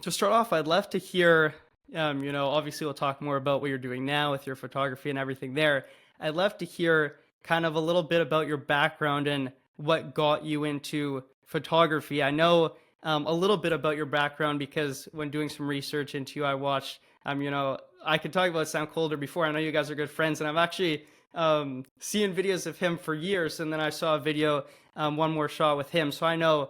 To start off, I'd love to hear, obviously we'll talk more about what you're doing now with your photography and everything there. I'd love to hear kind of a little bit about your background and what got you into photography. I know a little bit about your background because when doing some research into you, I watched, I could talk about Sam Colder before. I know you guys are good friends, and I've actually seen videos of him for years, and then I saw a video, One More Shot with him. So I know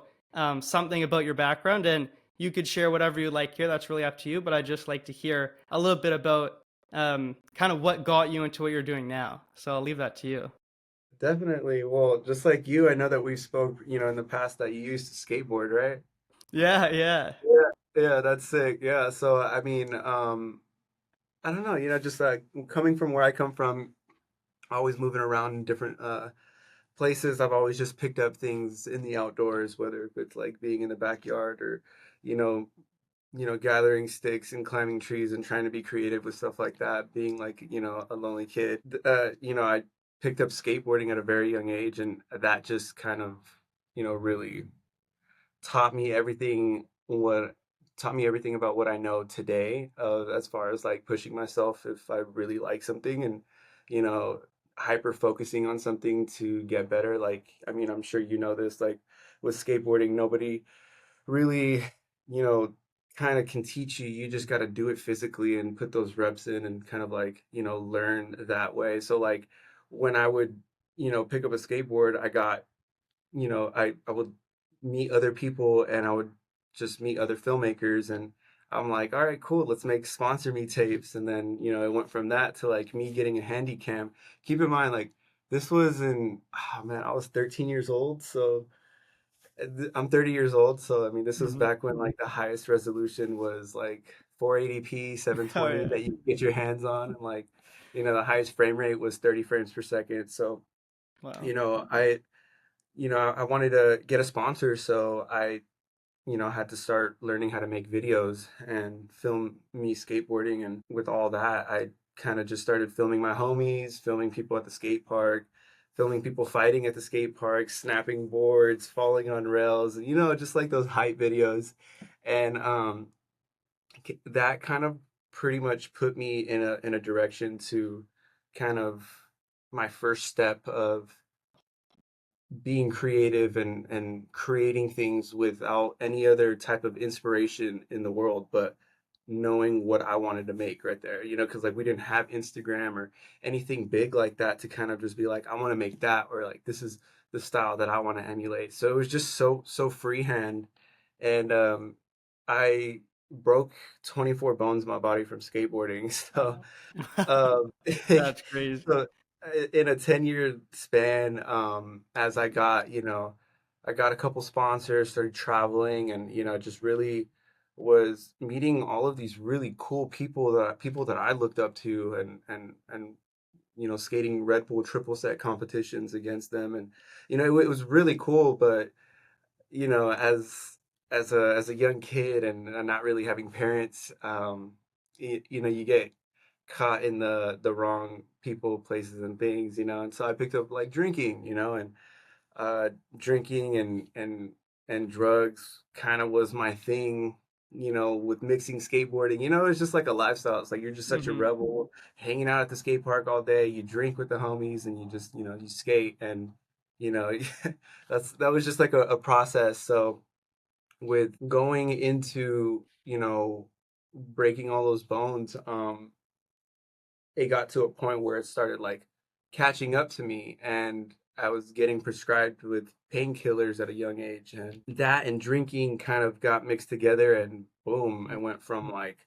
something about your background, and you could share whatever you like here. That's really up to you. But I'd just like to hear a little bit about kind of what got you into what you're doing now. So I'll leave that to you. Definitely. Well, just like you, I know that we spoke, in the past that you used to skateboard, right? Yeah, yeah. Yeah. Yeah, that's sick. Yeah. So, I don't know, just coming from where I come from, always moving around in different places, I've always just picked up things in the outdoors, whether if it's like being in the backyard or, you know, gathering sticks and climbing trees and trying to be creative with stuff like that, being like, a lonely kid. I picked up skateboarding at a very young age, and that just kind of, really taught me what taught me everything about what I know today, as far as like pushing myself if I really like something and, you know, hyper focusing on something to get better. Like, I mean, I'm sure you know this, like with skateboarding, nobody really, you know, kind of can teach you. You just got to do it physically and put those reps in and kind of like, learn that way. So like when I would, pick up a skateboard, I would meet other people and I would just meet other filmmakers and I'm like, all right, cool, let's make sponsor me tapes. And then, it went from that to like me getting a handy cam. Keep in mind, like this was oh man, I was 13 years old. So I'm 30 years old, so I mean, this was Hmm. back when like the highest resolution was like 480p Oh 720 yeah. that you could get your hands on, and like, the highest frame rate was 30 frames per second. So, Wow. you know, I, I wanted to get a sponsor, so I, had to start learning how to make videos and film me skateboarding, and with all that, I kind of just started filming my homies, filming people at the skate park, filming people fighting at the skate park, snapping boards, falling on rails, and just like those hype videos. And that kind of pretty much put me in a direction to kind of my first step of being creative and creating things without any other type of inspiration in the world, but knowing what I wanted to make right there, because like we didn't have Instagram or anything big like that to kind of just be like, I want to make that, or like this is the style that I want to emulate. So it was just so freehand. And I broke 24 bones in my body from skateboarding. So um That's crazy. so in a 10-year span, as I got a couple sponsors, started traveling, and just really was meeting all of these really cool people that I looked up to, and skating Red Bull triple set competitions against them. And it was really cool. But as a young kid and not really having parents, you get caught in the wrong people, places, and things, and so I picked up like drinking, and uh drinking and drugs kind of was my thing, with mixing skateboarding. It's just like a lifestyle. It's like you're just such a Hmm. rebel, hanging out at the skate park all day, you drink with the homies, and you just, you skate. And you know that was just like a process. So with going into, breaking all those bones, it got to a point where it started like catching up to me, and I was getting prescribed with painkillers at a young age, and that and drinking kind of got mixed together, and boom, I went from like,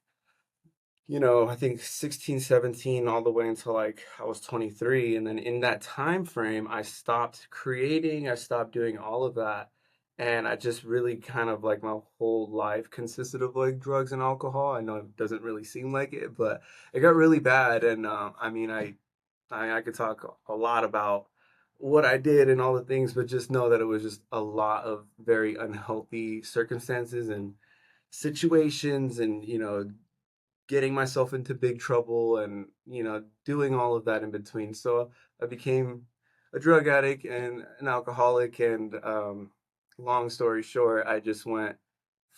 I think 16, 17, all the way until like I was 23. And then in that time frame, I stopped creating, I stopped doing all of that. And I just really kind of like my whole life consisted of like drugs and alcohol. I know it doesn't really seem like it, but it got really bad. And I mean, I could talk a lot about what I did and all the things, but just know that it was just a lot of very unhealthy circumstances and situations, and getting myself into big trouble, and doing all of that in between. So I became a drug addict and an alcoholic. And long story short, I just went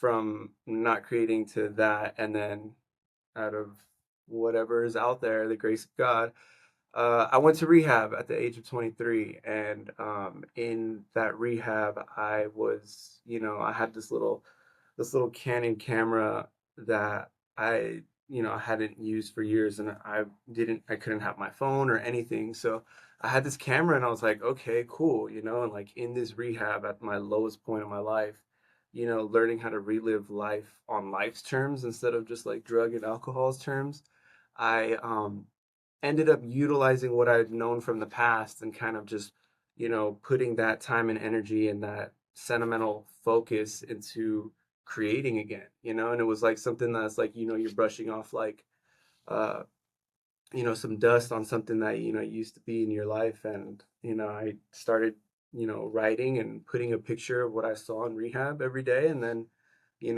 from not creating to that, and then out of whatever is out there, the grace of God, I went to rehab at the age of 23, and in that rehab, I was, I had this little Canon camera that I hadn't used for years, and I couldn't have my phone or anything, so I had this camera, and I was like, okay, cool, and like in this rehab at my lowest point of my life, learning how to relive life on life's terms instead of just like drug and alcohol's terms. I ended up utilizing what I'd known from the past and kind of just, putting that time and energy and that sentimental focus into creating again, and it was like something that's like, you're brushing off like, uh, some dust on something that, used to be in your life. And, I started, writing and putting a picture of what I saw in rehab every day. And then,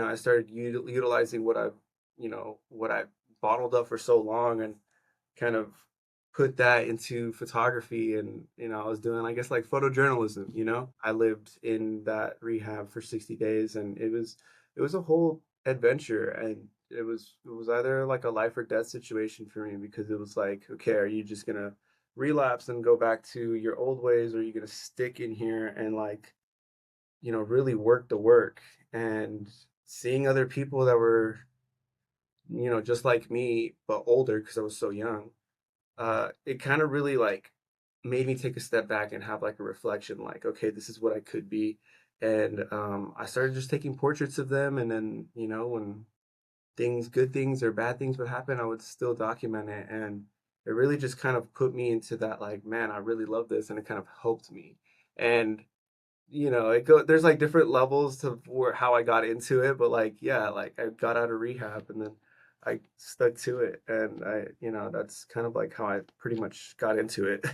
I started utilizing what I've bottled up for so long, and kind of put that into photography. And I was doing, I guess, like photojournalism. I lived in that rehab for 60 days, and it was a whole adventure. And it was either like a life or death situation for me, because it was like, okay, are you just gonna relapse and go back to your old ways, or are you gonna stick in here and like, really work the work? And seeing other people that were, just like me but older, because I was so young, it kind of really like made me take a step back and have like a reflection, like, okay, this is what I could be. And I started just taking portraits of them, and then, when good things or bad things would happen, I would still document it. And it really just kind of put me into that, like, man, I really love this, and it kind of helped me. And there's like different levels to how I got into it, but like, yeah, like I got out of rehab, and then I stuck to it, and that's kind of like how I pretty much got into it.